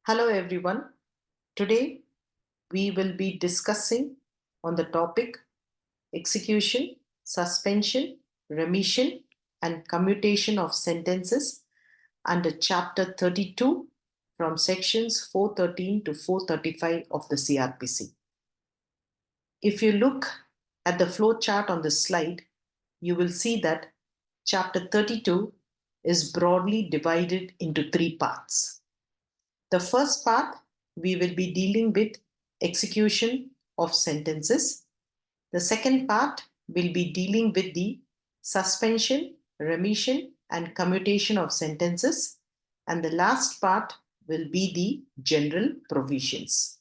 Hello everyone. Today we will be discussing on the topic execution, suspension, remission and commutation of sentences under chapter 32 from sections 413 to 435 of the CRPC. If you look at the flow chart on the slide, you will see that chapter 32 is broadly divided into three parts. The first part, we will be dealing with execution of sentences. The second part will be dealing with the suspension, remission, and commutation of sentences. And the last part will be the general provisions.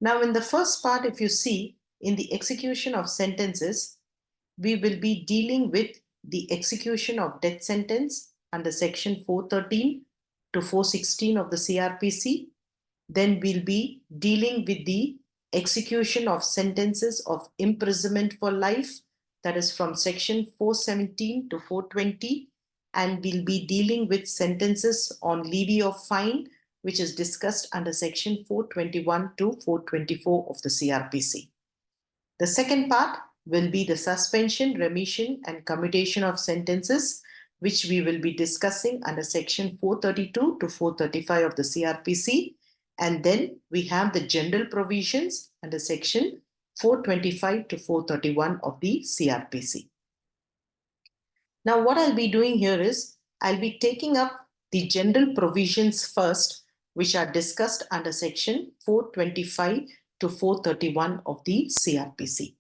Now, in the first part, if you see, in the execution of sentences, we will be dealing with the execution of death sentence under section 413 to 416 of the CRPC. Then we'll be dealing with the execution of sentences of imprisonment for life, that is from section 417 to 420, and we'll be dealing with sentences on levy of fine, which is discussed under section 421 to 424 of the CRPC. The second part will be the suspension, remission, and commutation of sentences, which we will be discussing under section 432 to 435 of the CRPC. And then we have the general provisions under section 425 to 431 of the CRPC. Now, what I'll be doing here is I'll be taking up the general provisions first, which are discussed under section 425 to 431 of the CRPC.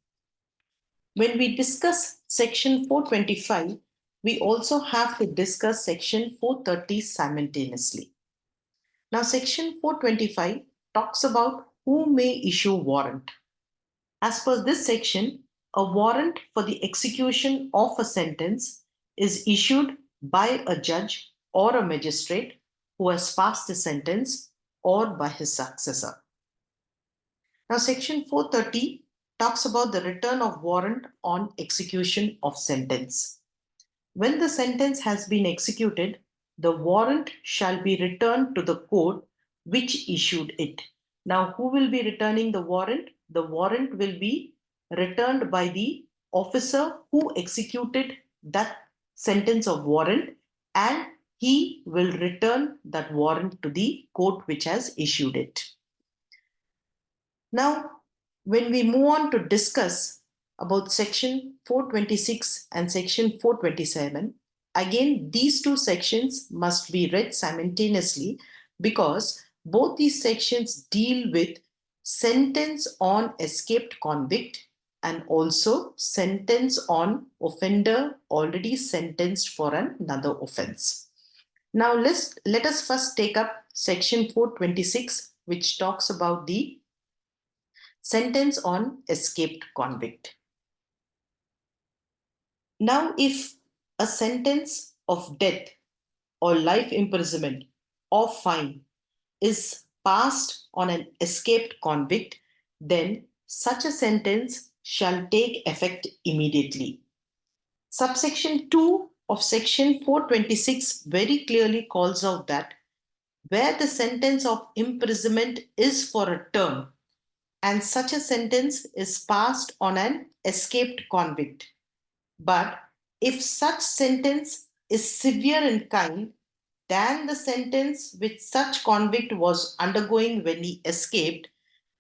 When we discuss section 425, we also have to discuss section 430 simultaneously. Now, section 425 talks about who may issue warrant. As per this section, a warrant for the execution of a sentence is issued by a judge or a magistrate who has passed the sentence or by his successor. Now, section 430 talks about the return of warrant on execution of sentence. When the sentence has been executed, the warrant shall be returned to the court which issued it. Now, who will be returning the warrant? The warrant will be returned by the officer who executed that sentence of warrant, and he will return that warrant to the court which has issued it. Now, when we move on to discuss about section 426 and section 427, again, these two sections must be read simultaneously because both these sections deal with sentence on escaped convict and also sentence on offender already sentenced for another offense. Now, let us first take up section 426, which talks about the sentence on escaped convict. Now, if a sentence of death or life imprisonment or fine is passed on an escaped convict, then such a sentence shall take effect immediately. Subsection 2 of section 426 very clearly calls out that where the sentence of imprisonment is for a term and such a sentence is passed on an escaped convict, but if such sentence is severe in kind than the sentence which such convict was undergoing when he escaped,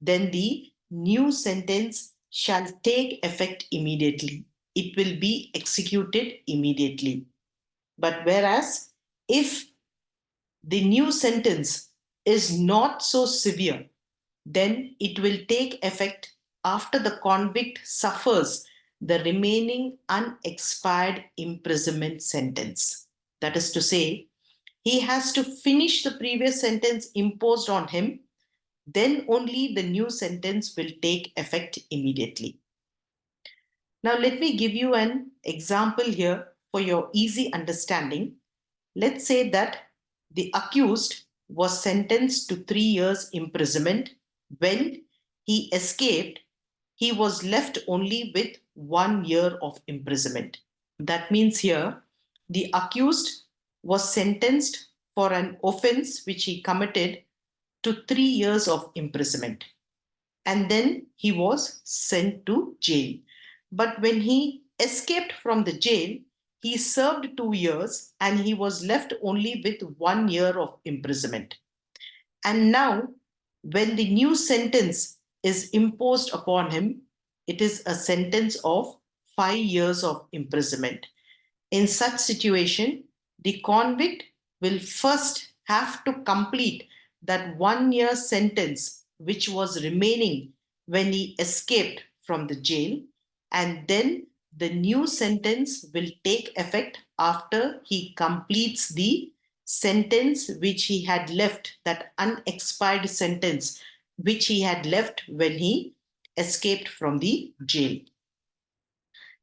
then the new sentence shall take effect immediately. It will be executed immediately. But whereas if the new sentence is not so severe, then it will take effect after the convict suffers the remaining unexpired imprisonment sentence. That is to say, he has to finish the previous sentence imposed on him, then only the new sentence will take effect immediately. Now, let me give you an example here for your easy understanding. Let's say that the accused was sentenced to 3 years imprisonment. When he escaped, he was left only with 1 year of imprisonment. That means here the accused was sentenced for an offense which he committed to 3 years of imprisonment. And then he was sent to jail. But when he escaped from the jail, he served 2 years and he was left only with 1 year of imprisonment. And now, when the new sentence is imposed upon him, it is a sentence of 5 years of imprisonment. In such situation, the convict will first have to complete that 1 year sentence which was remaining when he escaped from the jail, and then the new sentence will take effect after he completes the sentence which he had left, that unexpired sentence which he had left when he escaped from the jail.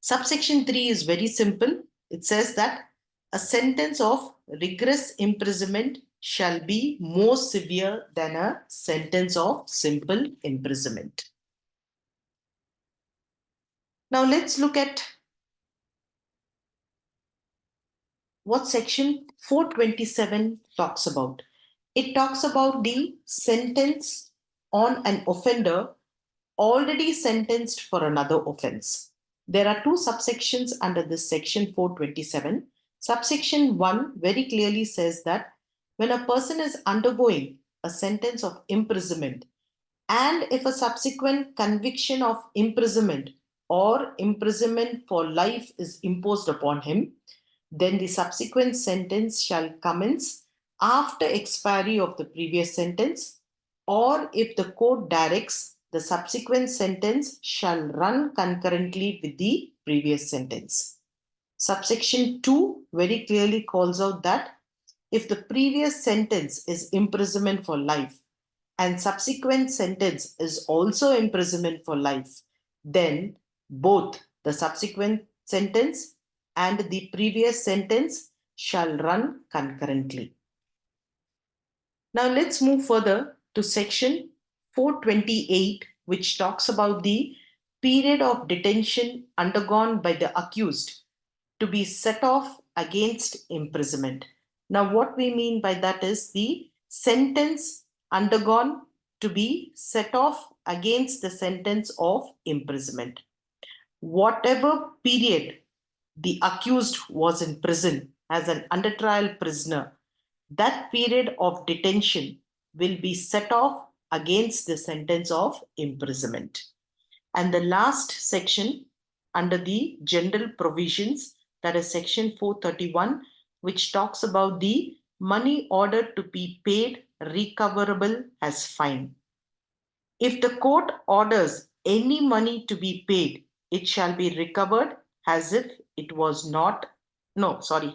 Subsection 3 is very simple. It says that a sentence of rigorous imprisonment shall be more severe than a sentence of simple imprisonment. Now let's look at what section 427 talks about. It talks about the sentence on an offender already sentenced for another offense. There are two subsections under this section 427. Subsection 1 very clearly says that when a person is undergoing a sentence of imprisonment, and if a subsequent conviction of imprisonment or imprisonment for life is imposed upon him, then the subsequent sentence shall commence after expiry of the previous sentence, or if the court directs, the subsequent sentence shall run concurrently with the previous sentence. Subsection 2 very clearly calls out that if the previous sentence is imprisonment for life and subsequent sentence is also imprisonment for life, then both the subsequent sentence and the previous sentence shall run concurrently. Now let's move further to section 428, which talks about the period of detention undergone by the accused to be set off against imprisonment. Now, what we mean by that is the sentence undergone to be set off against the sentence of imprisonment. Whatever period the accused was in prison as an under trial prisoner, that period of detention will be set off against the sentence of imprisonment. And the last section under the general provisions, that is section 431, which talks about the money ordered to be paid recoverable as fine. If the court orders any money to be paid, it shall be recovered as if it was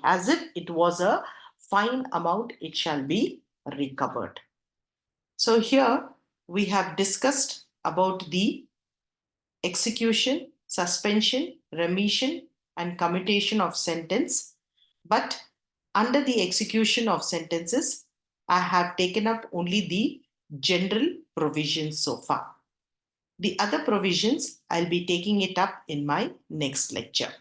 as if it was a fine amount, it shall be recovered. So here we have discussed about the execution, suspension, remission, and commutation of sentence. But under the execution of sentences, I have taken up only the general provisions so far. The other provisions, I'll be taking it up in my next lecture.